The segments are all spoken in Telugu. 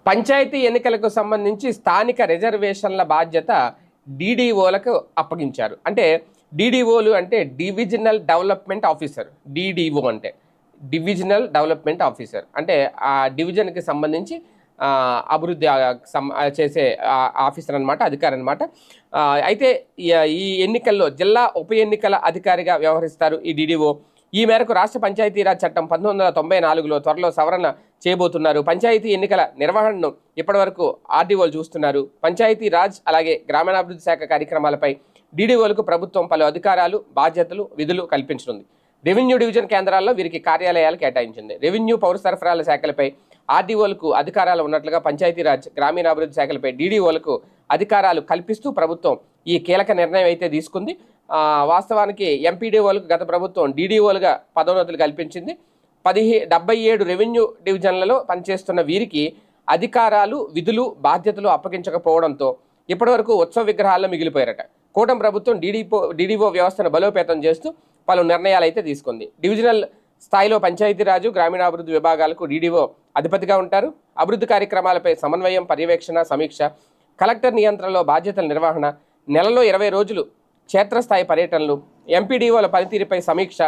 పంచాయతీ ఎన్నికలకు సంబంధించి స్థానిక రిజర్వేషన్ల బాధ్యత డీడీఓలకు అప్పగించారు. అంటే డీడీఓలు అంటే డివిజనల్ డెవలప్మెంట్ ఆఫీసర్. డీడీఓ అంటే డివిజనల్ డెవలప్మెంట్ ఆఫీసర్, అంటే ఆ డివిజన్కి సంబంధించి అభివృద్ధి చేసే ఆఫీసర్ అనమాట, అధికారి అనమాట. అయితే ఈ ఎన్నికల్లో జిల్లా ఉప ఎన్నికల అధికారిగా వ్యవహరిస్తారు ఈ డీడీఓ. ఈ మేరకు రాష్ట్ర పంచాయతీరాజ్ చట్టం 1994లో త్వరలో సవరణ చేయబోతున్నారు. పంచాయతీ ఎన్నికల నిర్వహణను ఇప్పటివరకు ఆర్డీఓలు చూస్తున్నారు. పంచాయతీ రాజ్ అలాగే గ్రామీణాభివృద్ధి శాఖ కార్యక్రమాలపై డీడీఓలకు ప్రభుత్వం పలు అధికారాలు, బాధ్యతలు, విధులు కల్పించనుంది. రెవెన్యూ డివిజన్ కేంద్రాల్లో వీరికి కార్యాలయాలు కేటాయించింది. రెవెన్యూ, పౌర సరఫరాల శాఖలపై ఆర్డీఓలకు అధికారాలు ఉన్నట్లుగా పంచాయతీరాజ్, గ్రామీణాభివృద్ధి శాఖలపై డీడీఓలకు అధికారాలు కల్పిస్తూ ప్రభుత్వం ఈ కీలక నిర్ణయం అయితే తీసుకుంది. వాస్తవానికి ఎంపీడీఓలకు గత ప్రభుత్వం డీడీఓలుగా పదోన్నతులు కల్పించింది. 77 రెవెన్యూ డివిజన్లలో పనిచేస్తున్న వీరికి అధికారాలు, విధులు, బాధ్యతలు అప్పగించకపోవడంతో ఇప్పటివరకు ఉత్సవ విగ్రహాల్లో మిగిలిపోయారట. కూటమి ప్రభుత్వం డీడీఓ వ్యవస్థను బలోపేతం చేస్తూ పలు నిర్ణయాలు అయితే తీసుకుంది. డివిజనల్ స్థాయిలో పంచాయతీరాజు, గ్రామీణాభివృద్ధి విభాగాలకు డీడీఓ అధిపతిగా ఉంటారు. అభివృద్ధి కార్యక్రమాలపై సమన్వయం, పర్యవేక్షణ, సమీక్ష, కలెక్టర్ నియంత్రణలో బాధ్యతల నిర్వహణ, నెలలో 20 రోజులు క్షేత్రస్థాయి పర్యటనలు, ఎంపీడీఓల పనితీరుపై సమీక్ష,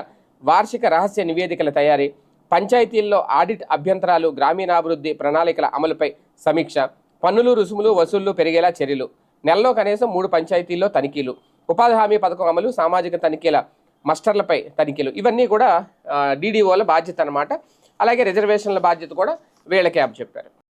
వార్షిక రహస్య నివేదికల తయారీ, పంచాయతీల్లో ఆడిట్ అభ్యంతరాలు, గ్రామీణాభివృద్ధి ప్రణాళికల అమలుపై సమీక్ష, పన్నులు, రుసుములు, వసూళ్లు పెరిగేలా చర్యలు, నెలలో కనీసం 3 పంచాయతీల్లో తనిఖీలు, ఉపాధి హామీ పథకం అమలు, సామాజిక తనిఖీల మస్టర్లపై తనిఖీలు, ఇవన్నీ కూడా డీడీఓల బాధ్యత అన్నమాట. అలాగే రిజర్వేషన్ల బాధ్యత కూడా వీళ్ళకే అప్పచెప్పారు.